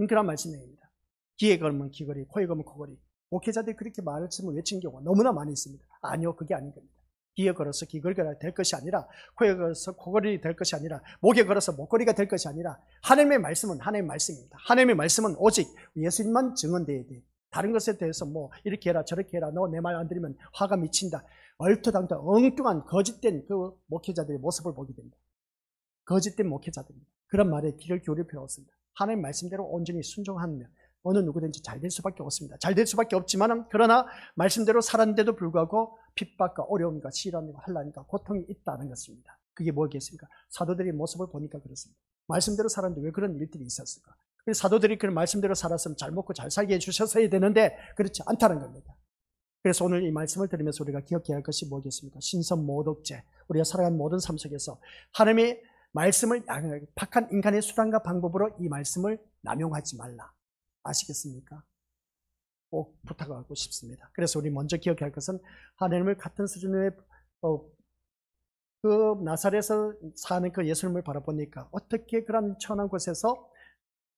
그런 말씀입니다. 귀에 걸면 귀걸이, 코에 걸면 코걸이. 목회자들이 그렇게 말씀을 외친 경우가 너무나 많이 있습니다. 아니요, 그게 아닌 겁니다. 귀에 걸어서 귀걸이가 될 것이 아니라, 코에 걸어서 코걸이 될 것이 아니라, 목에 걸어서 목걸이가 될 것이 아니라, 하나님의 말씀은 하나님의 말씀입니다. 하나님의 말씀은 오직 예수님만 증언되어야 돼요. 다른 것에 대해서 뭐 이렇게 해라 저렇게 해라 너 내 말 안 들으면 화가 미친다. 얼토당토 엉뚱한 거짓된 그 목회자들의 모습을 보게 됩니다. 거짓된 목회자들입니다. 그런 말에 귀를 기울일 필요 없습니다. 하나님 말씀대로 온전히 순종하면 어느 누구든지 잘 될 수밖에 없습니다. 잘 될 수밖에 없지만 그러나 말씀대로 살았는데도 불구하고 핍박과 어려움과 시련과 환난과 고통이 있다는 것입니다. 그게 뭐겠습니까? 사도들의 모습을 보니까 그렇습니다. 말씀대로 살았는데 왜 그런 일들이 있었을까? 사도들이 그런 말씀대로 살았으면 잘 먹고 잘 살게 해주셨어야 되는데 그렇지 않다는 겁니다. 그래서 오늘 이 말씀을 들으면서 우리가 기억해야 할 것이 뭐겠습니까? 신선모독죄, 우리가 살아가는 모든 삶 속에서 하나님의 말씀을 박한 인간의 수단과 방법으로 이 말씀을 남용하지 말라. 아시겠습니까? 꼭 부탁하고 싶습니다. 그래서 우리 먼저 기억해야 할 것은 하나님을 같은 수준의 그 나사렛에서 사는 그 예수님을 바라보니까 어떻게 그런 천한 곳에서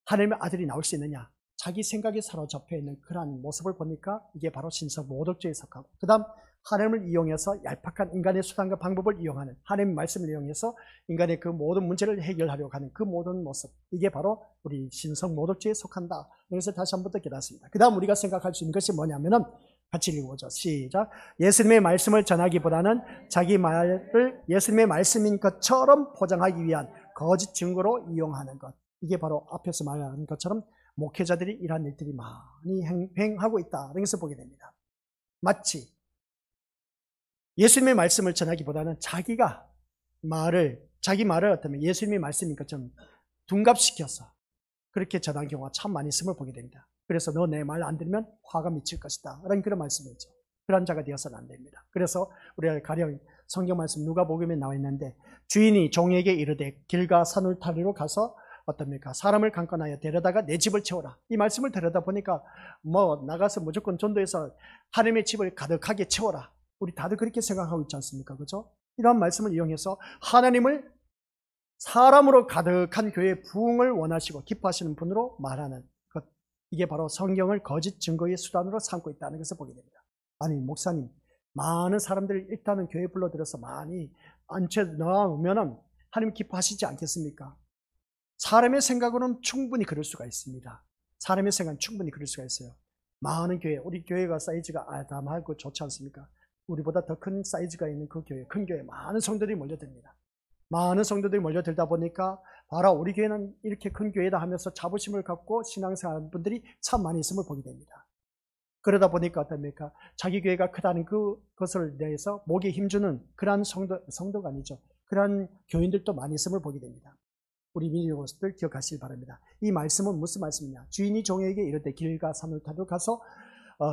하나님의 아들이 나올 수 있느냐, 자기 생각에 사로잡혀 있는 그러한 모습을 보니까 이게 바로 신성 모독죄에 속하고, 그 다음 하나님을 이용해서 얄팍한 인간의 수단과 방법을 이용하는, 하나님의 말씀을 이용해서 인간의 그 모든 문제를 해결하려고 하는 그 모든 모습, 이게 바로 우리 신성 모독죄에 속한다. 그래서 다시 한 번 더 깨닫습니다. 그 다음 우리가 생각할 수 있는 것이 뭐냐면은, 같이 읽어보죠. 시작. 예수님의 말씀을 전하기보다는 자기 말을 예수님의 말씀인 것처럼 포장하기 위한 거짓 증거로 이용하는 것, 이게 바로 앞에서 말한 것처럼 목회자들이 이러한 일들이 많이 행하고 있다는 것을 보게 됩니다. 마치 예수님의 말씀을 전하기보다는 자기 말을 어쩌면 예수님의 말씀인 것처럼 둔갑시켜서 그렇게 전한 경우가 참 많이 있음을 보게 됩니다. 그래서 너 내 말 안 들으면 화가 미칠 것이다, 라는 그런 말씀이죠. 그런 자가 되어서는 안 됩니다. 그래서 우리가 가령 성경 말씀 누가복음에 나와 있는데, 주인이 종에게 이르되 길가 산울타리로 가서 어떻습니까? 사람을 강권하여 데려다가 내 집을 채워라. 이 말씀을 들여다보니까 나가서 무조건 전도해서 하나님의 집을 가득하게 채워라. 우리 다들 그렇게 생각하고 있지 않습니까? 그죠? 이런 말씀을 이용해서 하나님을 사람으로 가득한 교회의 부흥을 원하시고 기뻐하시는 분으로 말하는 것, 이게 바로 성경을 거짓 증거의 수단으로 삼고 있다는 것을 보게 됩니다. 아니 목사님, 많은 사람들을 일단은 교회에 불러들여서 많이 앉혀 넣으면 하나님 기뻐하시지 않겠습니까? 사람의 생각으로는 충분히 그럴 수가 있습니다. 사람의 생각은 충분히 그럴 수가 있어요. 많은 교회, 우리 교회가 사이즈가 아담하고 좋지 않습니까? 우리보다 더 큰 사이즈가 있는 그 교회, 큰 교회, 많은 성도들이 몰려듭니다. 많은 성도들이 몰려들다 보니까 바로 우리 교회는 이렇게 큰 교회다 하면서 자부심을 갖고 신앙생활하는 분들이 참 많이 있음을 보게 됩니다. 그러다 보니까 어떻습니까? 자기 교회가 크다는 그것을 내서 목에 힘주는 그러한 성도가 아니죠. 그러한 교인들도 많이 있음을 보게 됩니다. 우리 믿음으로서들 기억하시기 바랍니다. 이 말씀은 무슨 말씀이냐? 주인이 종에게 이르되 길가 산울타리로 가서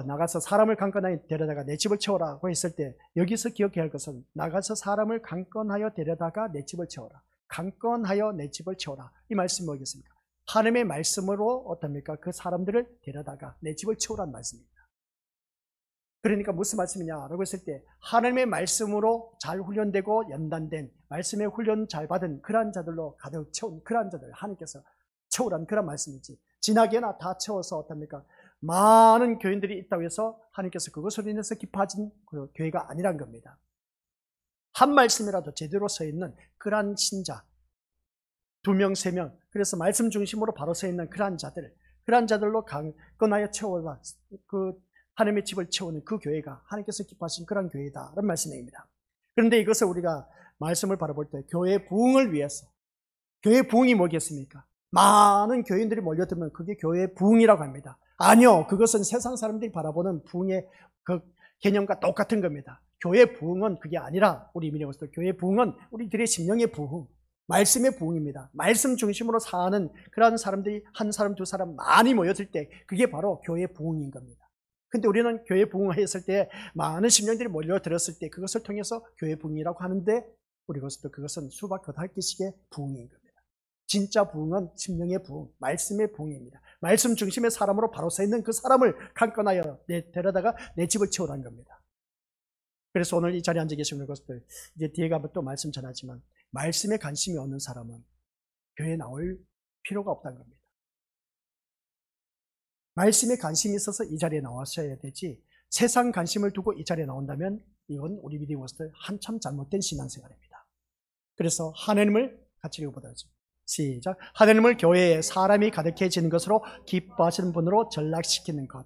나가서 사람을 강권하여 데려다가 내 집을 채워라고 했을 때, 여기서 기억해야 할 것은 나가서 사람을 강권하여 데려다가 내 집을 채워라, 강권하여 내 집을 채워라, 이 말씀이 뭐겠습니까? 하나님의 말씀으로 어떻습니까? 그 사람들을 데려다가 내 집을 채우라는 말씀입니다. 그러니까 무슨 말씀이냐라고 했을 때, 하나님의 말씀으로 잘 훈련되고 연단된, 말씀의 훈련 잘 받은 그러한 자들로 가득 채운 그러한 자들 하나님께서 채우라는 그런 말씀이지, 진하게나 다 채워서 어떻습니까? 많은 교인들이 있다고 해서 하나님께서 그것으로 인해서 기뻐하신 그 교회가 아니란 겁니다. 한 말씀이라도 제대로 서 있는 그러한 신자 2명, 3명, 그래서 말씀 중심으로 바로 서 있는 그러한 자들로 강건하여 채워라, 그 하나님의 집을 채우는 그 교회가 하나님께서 기뻐하신 그런 교회다라는 말씀입니다. 그런데 이것을 우리가 말씀을 바라볼 때 교회의 부흥을 위해서, 교회의 부흥이 뭐겠습니까? 많은 교인들이 몰려들면 그게 교회의 부흥이라고 합니다. 아니요, 그것은 세상 사람들이 바라보는 부흥의 그 개념과 똑같은 겁니다. 교회의 부흥은 그게 아니라, 우리 믿음으로서 교회의 부흥은 우리들의 심령의 부흥, 말씀의 부흥입니다. 말씀 중심으로 사는 그런 사람들이 한 사람, 두 사람 많이 모여들 때 그게 바로 교회의 부흥인 겁니다. 근데 우리는 교회 부흥했을 때, 많은 심령들이 몰려들었을 때 그것을 통해서 교회 부흥이라고 하는데, 우리로서도 그것은 수박 겉핥기식의 부흥인 겁니다. 진짜 부흥은 심령의 부흥, 말씀의 부흥입니다. 말씀 중심의 사람으로 바로 서 있는 그 사람을 강권하여 데려다가 내 집을 채우라는 겁니다. 그래서 오늘 이 자리에 앉아 계시는 것들, 이제 뒤에 가면 또 말씀 전하지만, 말씀에 관심이 없는 사람은 교회에 나올 필요가 없다는 겁니다. 말씀에 관심이 있어서 이 자리에 나왔어야 되지, 세상 관심을 두고 이 자리에 나온다면 이건 우리 믿음으로서 한참 잘못된 신앙생활입니다. 그래서 하나님을 같이 읽어보도록 하겠습니다. 시작. 하나님을 교회에 사람이 가득해지는 것으로 기뻐하시는 분으로 전락시키는 것,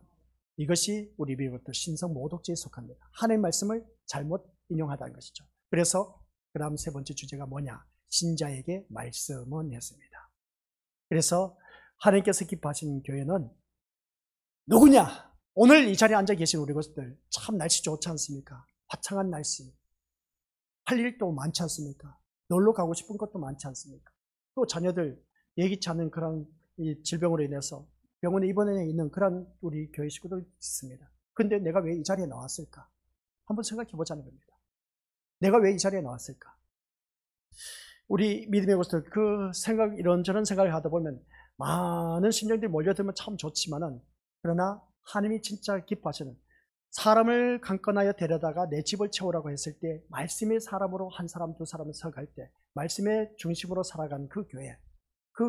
이것이 우리 믿음으로서 신성 모독죄에 속합니다. 하나님의 말씀을 잘못 인용하다는 것이죠. 그래서 그 다음 세 번째 주제가 뭐냐? 신자에게 말씀은 했습니다. 그래서 하나님께서 기뻐하시는 교회는 누구냐? 오늘 이 자리에 앉아 계신 우리 것들, 참 날씨 좋지 않습니까? 화창한 날씨, 할 일도 많지 않습니까? 놀러 가고 싶은 것도 많지 않습니까? 또 자녀들 예기치 않은 그런 이 질병으로 인해서 병원에 입원해 있는 그런 우리 교회 식구들 있습니다. 근데 내가 왜 이 자리에 나왔을까? 한번 생각해 보자는 겁니다. 내가 왜 이 자리에 나왔을까? 우리 믿음의 것들 그 생각, 이런저런 생각을 하다 보면 많은 신령들이 몰려들면 참 좋지만은, 그러나 하나님이 진짜 기뻐하시는, 사람을 강권하여 데려다가 내 집을 채우라고 했을 때 말씀의 사람으로 한 사람 두 사람을 서갈 때 말씀의 중심으로 살아간 그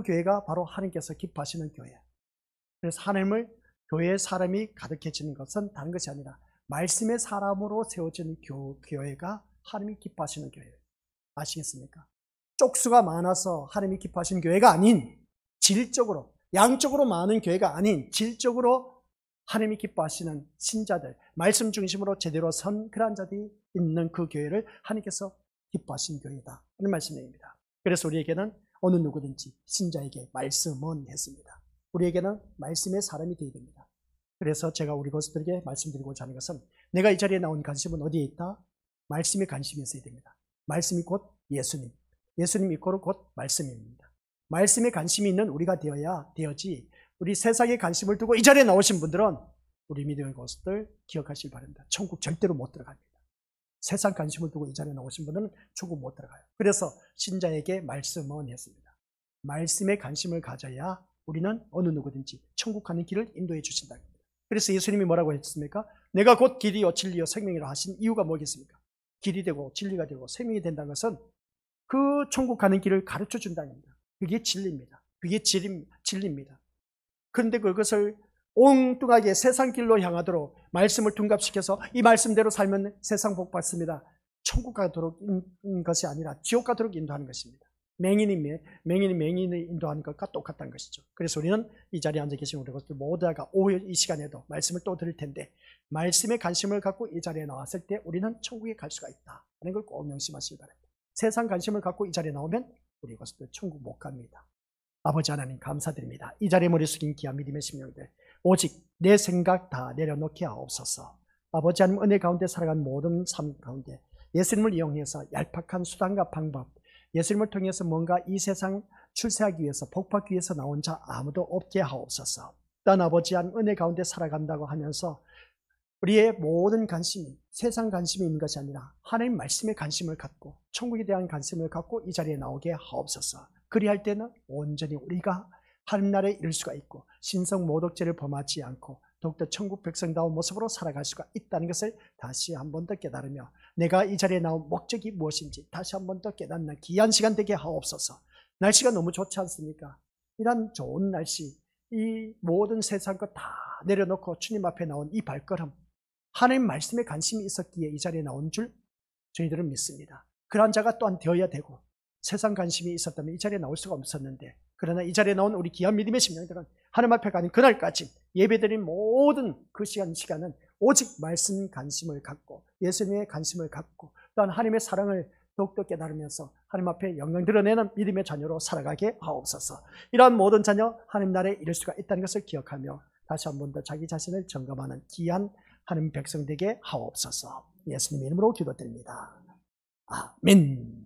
교회가 바로 하나님께서 기뻐하시는 교회. 그래서 하나님을 교회의 사람이 가득해지는 것은 다른 것이 아니라 말씀의 사람으로 세워진 교회가 하나님이 기뻐하시는 교회예요. 아시겠습니까? 쪽수가 많아서 하나님이 기뻐하시는 교회가 아닌 질적으로, 양적으로 많은 교회가 아닌 질적으로 하나님이 기뻐하시는 신자들, 말씀 중심으로 제대로 선 그러한 자들이 있는 그 교회를 하나님께서 기뻐하시는 교회다 하는 말씀입니다. 그래서 우리에게는 어느 누구든지 신자에게 말씀은 했습니다. 우리에게는 말씀의 사람이 되어야 됩니다. 그래서 제가 우리 것들에게 말씀드리고자 하는 것은 내가 이 자리에 나온 관심은 어디에 있다? 말씀에 관심이 있어야 됩니다. 말씀이 곧 예수님, 예수님 이꼬르 곧 말씀입니다. 말씀에 관심이 있는 우리가 되어지 우리 세상에 관심을 두고 이 자리에 나오신 분들은 우리 믿음의 것들 기억하시기 바랍니다. 천국 절대로 못 들어갑니다. 세상 관심을 두고 이 자리에 나오신 분들은 천국 못 들어가요. 그래서 신자에게 말씀은 했습니다. 말씀에 관심을 가져야 우리는 어느 누구든지 천국 가는 길을 인도해 주신다. 그래서 예수님이 뭐라고 했습니까? 내가 곧 길이요 진리요 생명이라 하신 이유가 뭐겠습니까? 길이 되고 진리가 되고 생명이 된다는 것은 그 천국 가는 길을 가르쳐 준다는 겁니다. 그게 진리입니다. 그게 진리입니다. 그런데 그것을 엉뚱하게 세상 길로 향하도록 말씀을 둔갑시켜서 이 말씀대로 살면 세상 복 받습니다. 천국 가도록 것이 아니라 지옥 가도록 인도하는 것입니다. 맹인이 맹인을 인도하는 것과 똑같다는 것이죠. 그래서 우리는 이 자리에 앉아 계신 우리 것들 모두가 오후 이 시간에도 말씀을 또 들을 텐데 말씀에 관심을 갖고 이 자리에 나왔을 때 우리는 천국에 갈 수가 있다 하는 걸 꼭 명심하시기 바랍니다. 세상 관심을 갖고 이 자리에 나오면 우리 것들 천국 못 갑니다. 아버지 하나님 감사드립니다. 이 자리에 머리 숙인 귀한 믿음의 심령들 오직 내 생각 다 내려놓게 하옵소서. 아버지 하나님 은혜 가운데 살아간 모든 삶 가운데 예수님을 이용해서 얄팍한 수단과 방법 예수님을 통해서 뭔가 이 세상 출세하기 위해서 복받기 위해서 나온 자 아무도 없게 하옵소서. 또한 아버지 하나님 은혜 가운데 살아간다고 하면서 우리의 모든 관심이 세상 관심이 있는 것이 아니라 하나님 말씀에 관심을 갖고 천국에 대한 관심을 갖고 이 자리에 나오게 하옵소서. 그리할 때는 온전히 우리가 하나님 나라에 이를 수가 있고 신성 모독죄를 범하지 않고 더욱더 천국 백성다운 모습으로 살아갈 수가 있다는 것을 다시 한 번 더 깨달으며 내가 이 자리에 나온 목적이 무엇인지 다시 한 번 더 깨닫는 귀한 시간 되게 하옵소서. 날씨가 너무 좋지 않습니까? 이런 좋은 날씨, 이 모든 세상 것 다 내려놓고 주님 앞에 나온 이 발걸음 하나님 말씀에 관심이 있었기에 이 자리에 나온 줄 저희들은 믿습니다. 그러한 자가 또한 되어야 되고 세상 관심이 있었다면 이 자리에 나올 수가 없었는데 그러나 이 자리에 나온 우리 귀한 믿음의 심령들은 하나님 앞에 가는 그날까지 예배드린 모든 그 시간은 오직 말씀 관심을 갖고 예수님의 관심을 갖고 또한 하나님의 사랑을 더욱더 깨달으면서 하나님 앞에 영광 드러내는 믿음의 자녀로 살아가게 하옵소서. 이러한 모든 자녀 하나님 나라에 이를 수가 있다는 것을 기억하며 다시 한 번 더 자기 자신을 점검하는 귀한 하나님 백성 되게 하옵소서. 예수님 이름으로 기도드립니다. 아멘.